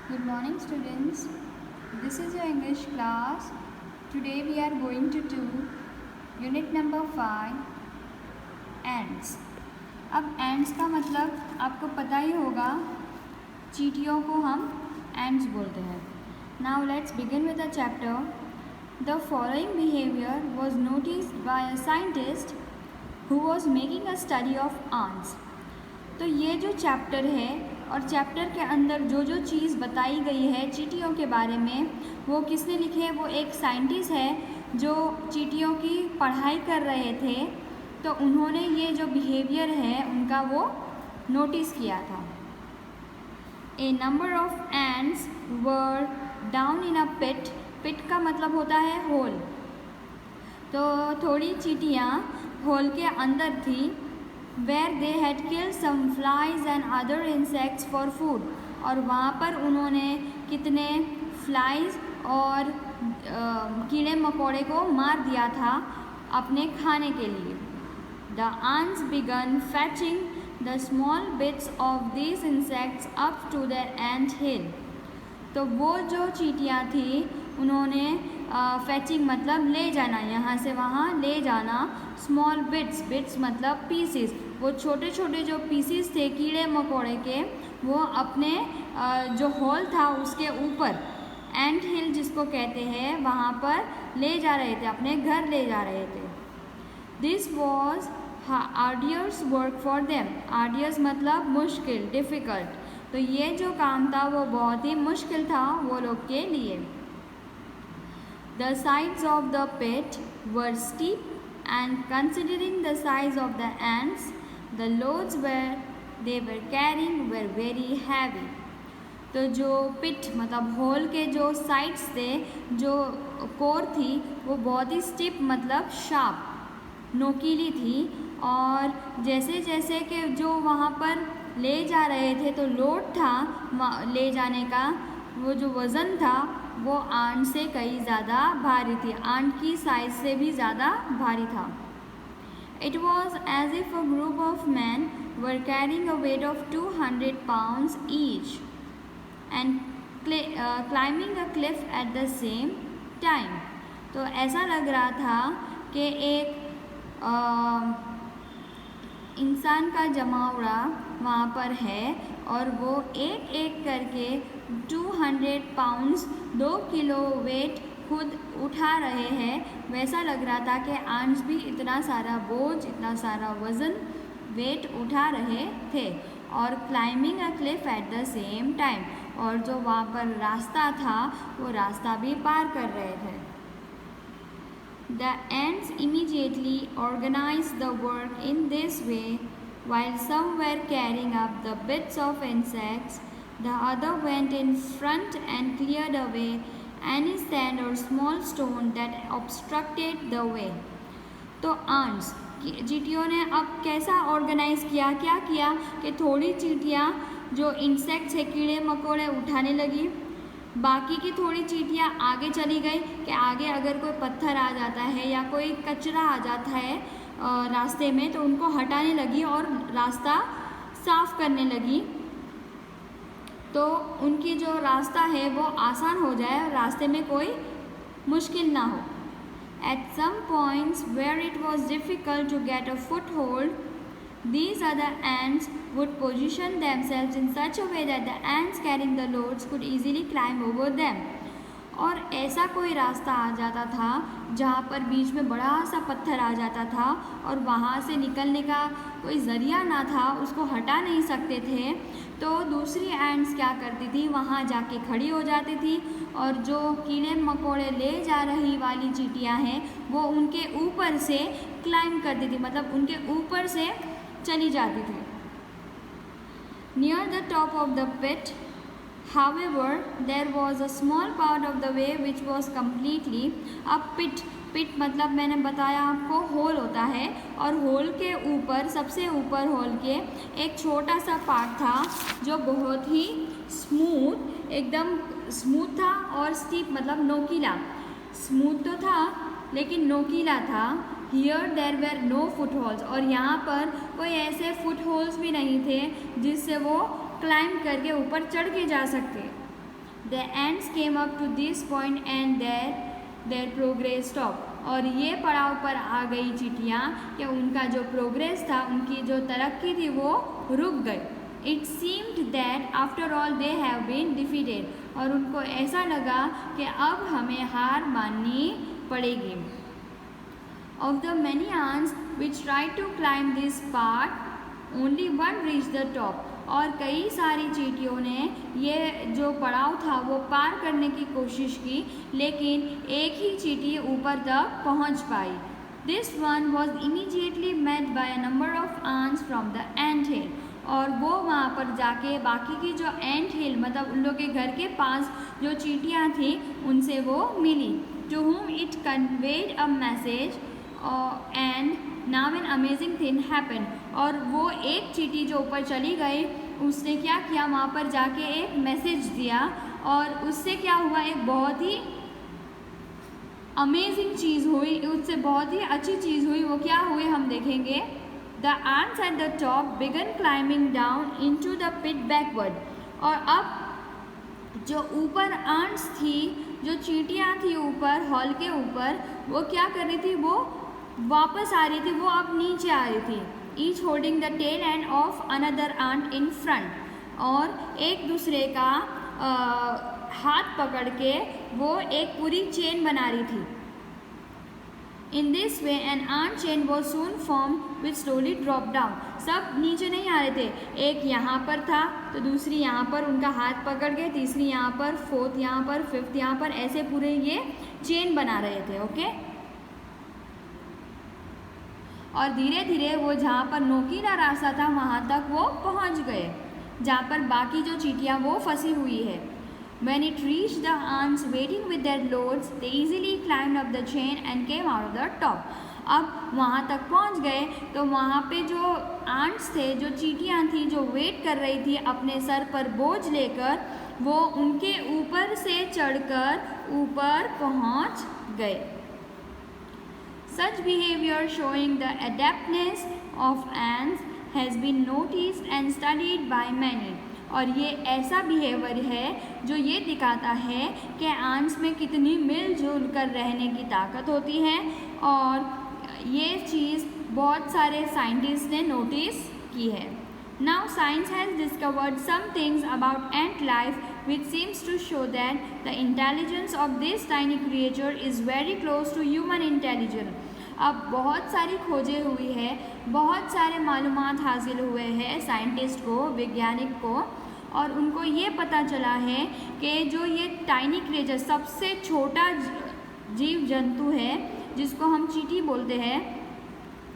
Good morning, students. This is your English class. Today we are going to do unit number 5 ants. अब ants का मतलब आपको पता ही होगा, चींटियों को हम ants बोलते हैं. Now let's begin with the chapter. The following behavior was noticed by a scientist who was making a study of ants. तो ये जो चैप्टर है और चैप्टर के अंदर जो जो चीज़ बताई गई है चींटियों के बारे में, वो किसने लिखे है? वो एक साइंटिस्ट है जो चींटियों की पढ़ाई कर रहे थे, तो उन्होंने ये जो बिहेवियर है उनका वो नोटिस किया था. A number of ants were down in a pit. Pit का मतलब होता है होल. तो थोड़ी चींटियाँ होल के अंदर थी. Where they had killed some flies and other insects for food. और वहाँ पर उन्होंने कितने फ्लाइज और कीड़े मकोड़े को मार दिया था अपने खाने के लिए. The ants began fetching the small bits of these insects up to their ant hill. तो वो जो चींटियाँ थी उन्होंने फैचिंग मतलब ले जाना, यहाँ से वहाँ ले जाना. स्मॉल बिट्स, बिट्स मतलब पीसीस, वो छोटे छोटे जो पीसीस थे कीड़े मकोड़े के, वो अपने जो होल था उसके ऊपर एंट हिल जिसको कहते हैं वहाँ पर ले जा रहे थे, अपने घर ले जा रहे थे. This was arduous work for them. Arduous मतलब मुश्किल, डिफ़िकल्ट. तो ये जो काम था वो बहुत ही मुश्किल था वो लोग के लिए. The sides of the pit were steep and considering the size of the ants, the loads they were carrying were very heavy. तो जो पिट मतलब होल के जो साइड्स थे, जो कोर थी, वो बहुत ही स्टिप मतलब शार्प, नोकीली थी. और जैसे जैसे कि जो वहाँ पर ले जा रहे थे तो लोड था ले जाने का, वो जो वज़न था वो आंट से कई ज़्यादा भारी थी, आंट की साइज से भी ज़्यादा भारी था. It was as if a group of men were carrying a weight of 200 pounds each and climbing a cliff at the same time. तो ऐसा लग रहा था कि एक इंसान का जमावड़ा वहाँ पर है और वो एक एक करके 200 पाउंड्स 2 किलो वेट खुद उठा रहे हैं. वैसा लग रहा था कि आंट्स भी इतना सारा बोझ, इतना सारा वज़न, वेट उठा रहे थे. और climbing a cliff at the same time, और जो वहाँ पर रास्ता था वो रास्ता भी पार कर रहे थे. The ants immediately organized the work in this way. While some were carrying up the bits of insects, the other went in front and cleared away any sand or small stone that obstructed the way. तो ants चींटियों ने अब कैसा organise किया, क्या किया कि थोड़ी चींटियाँ जो इंसेक्ट्स है कीड़े मकोड़े उठाने लगी, बाकी की थोड़ी चींटियाँ आगे चली गई कि आगे अगर कोई पत्थर आ जाता है या कोई कचरा आ जाता है रास्ते में तो उनको हटाने लगी और रास्ता साफ करने लगी, तो उनकी जो रास्ता है वो आसान हो जाए और रास्ते में कोई मुश्किल ना हो. At some points where it was difficult to get a foothold, these other ants would position themselves in such a way that the ants carrying the loads could easily climb over them. और ऐसा कोई रास्ता आ जाता था जहाँ पर बीच में बड़ा सा पत्थर आ जाता था और वहाँ से निकलने का कोई ज़रिया ना था, उसको हटा नहीं सकते थे, तो दूसरी एंट्स क्या करती थी, वहाँ जाके खड़ी हो जाती थी और जो कीड़े मकोड़े ले जा रही वाली चींटियाँ हैं वो उनके ऊपर से क्लाइंब करती थी, मतलब उनके ऊपर से चली जाती थी. Near the top of the pit, however, there was a small part of the way which was completely. अब पिट मतलब मैंने बताया आपको होल होता है, और होल के ऊपर सबसे ऊपर होल के एक छोटा सा पार्ट था जो बहुत ही स्मूथ, एकदम स्मूथ था और स्टीप मतलब नोकीला. स्मूथ तो था लेकिन नोकीला था. Here there were no footholds, और यहाँ पर कोई ऐसे फुट होल्स भी नहीं थे जिससे वो क्लाइंब करके ऊपर चढ़ के जा सकते. The ants came up to this point and there progress stop. और ये पड़ाव पर आ गई चींटियाँ कि उनका जो प्रोग्रेस था, उनकी जो तरक्की थी वो रुक गई। It seemed that after all they have been defeated. और उनको ऐसा लगा कि अब हमें हार माननी पड़ेगी। Of the many ants which tried to climb this path, only one reached the top। और कई सारी चींटियों ने ये जो पड़ाव था वो पार करने की कोशिश की, लेकिन एक ही चींटी ऊपर तक पहुंच पाई। This one was immediately met by a number of ants from the ant hill. और वो वहाँ पर जाके बाकी की जो एंट हिल मतलब उन लोग के घर के पास जो चींटियाँ थी उनसे वो मिली। To whom it conveyed a message and now an amazing thing happened। और वो एक चींटी जो ऊपर चली गई उसने क्या किया, वहाँ पर जाके एक मैसेज दिया और उससे क्या हुआ, एक बहुत ही अमेजिंग चीज़ हुई, उससे बहुत ही अच्छी चीज़ हुई। वो क्या हुई हम देखेंगे। The ants at the top began climbing down into the pit backward। और अब जो ऊपर ants थी, जो चींटियाँ थी ऊपर हॉल के ऊपर, वो क्या कर रही थी, वो वापस आ रही थी, वो अब नीचे आ रही थी। Each holding the tail end of another ant in front. और एक दूसरे का हाथ पकड़ के वो एक पूरी चेन बना रही थी। In this way an ant chain was soon form which slowly drop down. सब नीचे नहीं आ रहे थे, एक यहाँ पर था तो दूसरी यहाँ पर उनका हाथ पकड़ के, तीसरी यहाँ पर, फोर्थ यहाँ पर, फिफ्थ यहाँ पर, ऐसे पूरे ये चेन बना रहे थे। ओके। और धीरे धीरे वो जहाँ पर नोकीला रास्ता था वहाँ तक वो पहुँच गए, जहाँ पर बाकी जो चींटियाँ वो फंसी हुई है। When it reached the ants waiting with their loads, they easily climbed up the chain and came out of the top। अब वहाँ तक पहुँच गए तो वहाँ पे जो ants थे, जो चींटियाँ थी जो वेट कर रही थी अपने सर पर बोझ लेकर, वो उनके ऊपर से चढ़कर ऊपर पहुँच गए। Such behavior showing the adaptness of ants has been noticed and studied by many। और ये ऐसा बिहेवियर है जो ये दिखाता है कि आंट्स में कितनी मिलजुल कर रहने की ताकत होती है, और ये चीज़ बहुत सारे साइंटिस्ट ने नोटिस की है। Now science has discovered some things about ant life which seems to show that the intelligence of this tiny creature is very close to human intelligence। अब बहुत सारी खोजें हुई है, बहुत सारे मालूमात हासिल हुए हैं साइंटिस्ट को, वैज्ञानिक को, और उनको ये पता चला है कि जो ये टाइनी क्रिएचर सबसे छोटा जीव जंतु है जिसको हम चींटी बोलते हैं,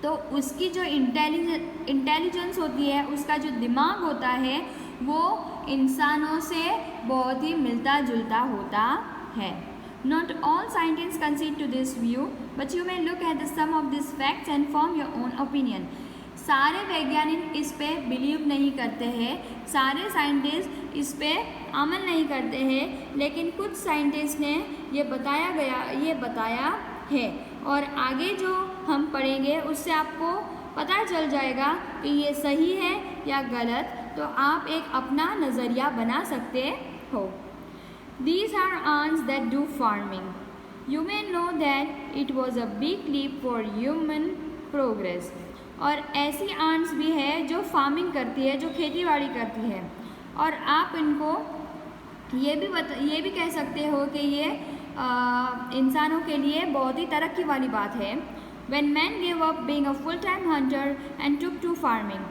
तो उसकी जो इंटेलिजेंस होती है, उसका जो दिमाग होता है, वो इंसानों से बहुत ही मिलता जुलता होता है। Not all scientists concede to this view, but you may look at the sum of these facts and form your own opinion। सारे वैज्ञानिक इस पे बिलीव नहीं करते हैं, सारे साइंटिस्ट इस पे अमल नहीं करते हैं, लेकिन कुछ साइंटिस्ट ने ये बताया है, और आगे जो हम पढ़ेंगे उससे आपको पता चल जाएगा कि ये सही है या गलत, तो आप एक अपना नज़रिया बना सकते हो। These are ants that do farming। You may know that it was a big leap for human progress। और ऐसी ants भी है जो फार्मिंग करती है, जो खेती बाड़ी करती है, और आप इनको ये भी कह सकते हो कि ये इंसानों के लिए बहुत ही तरक्की वाली बात है। When man gave up being a full-time hunter and took to farming।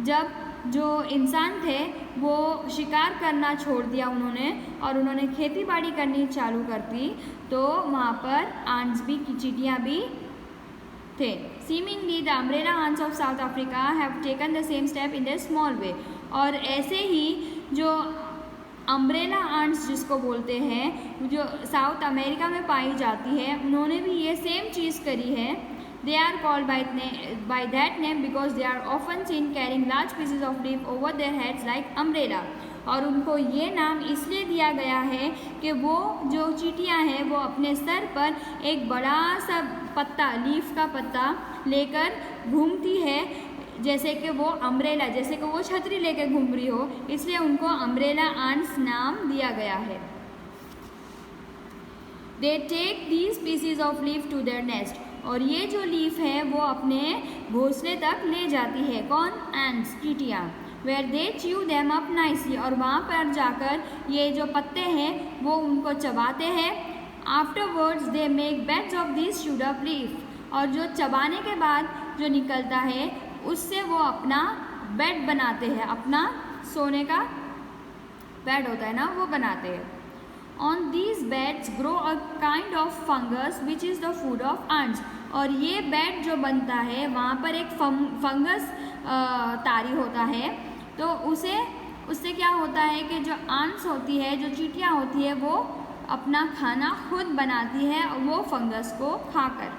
जब जो इंसान थे वो शिकार करना छोड़ दिया और उन्होंने खेती बाड़ी करनी चालू कर दी, तो वहाँ पर आंट्स भी, चींटियाँ भी थे। Seemingly the umbrella ants of South Africa have taken the same step in their small way। और ऐसे ही जो अम्ब्रेला आंट्स जिसको बोलते हैं, जो साउथ अमेरिका में पाई जाती है, उन्होंने भी ये सेम चीज़ करी है। They are called by that name because they are often seen carrying large pieces of leaf over their heads like umbrella। और उनको ये नाम इसलिए दिया गया है कि वो जो चींटियाँ हैं वो अपने सर पर एक बड़ा सा पत्ता, लीफ का पत्ता लेकर घूमती है, जैसे कि वो अम्ब्रेला, जैसे कि वो छतरी लेकर घूम रही हो, इसलिए उनको अम्ब्रेला आंट्स नाम दिया गया है। They take these pieces of leaf to their nest, और ये जो लीफ है वो अपने घोंसले तक ले जाती है। कौन? एंड्स, चींटियाँ। Where they chew them up nicely, और वहाँ पर जाकर ये जो पत्ते हैं वो उनको चबाते हैं। Afterwards they make beds of this chewed up leaf, और जो चबाने के बाद जो निकलता है उससे वो अपना बेड बनाते हैं, अपना सोने का बेड होता है ना वो बनाते हैं। On these beds grow a kind of fungus which is the food of ants, और ये बेड जो बनता है वहाँ पर एक फंगस तारी होता है, तो उससे क्या होता है कि जो ants होती है, जो चींटियाँ होती है, वो अपना खाना खुद बनाती है वो फंगस को खाकर।